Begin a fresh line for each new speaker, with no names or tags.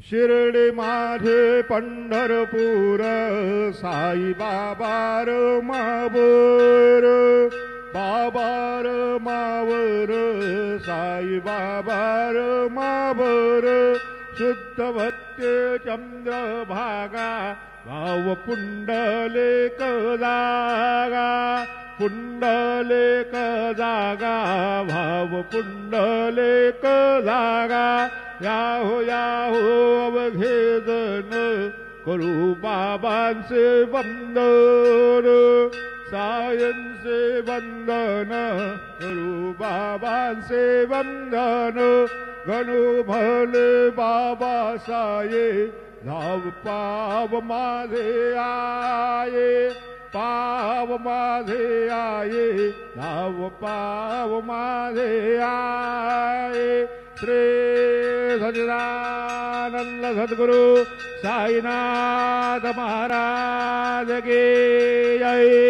शिर्डी माझे पंढरपूर साई बाबार मावर बाबार मावर साई बाबार मावर शुद्ध भक्ते चंद्रभागा भाव पुंडलिक जागा पुंडलिक जागा भाव पुंडलिक जागा याहो याहो अवघे जन करू बाबांचे वंदन सायंचे वंदन करू बाबांचे वंदन गणू भले बाबा साये धाव पाव माझे आये पाव माझे आये धाव पाव माझे आये श्री सच्चिदानंद सद्गुरु साईनाथ महाराज की जय।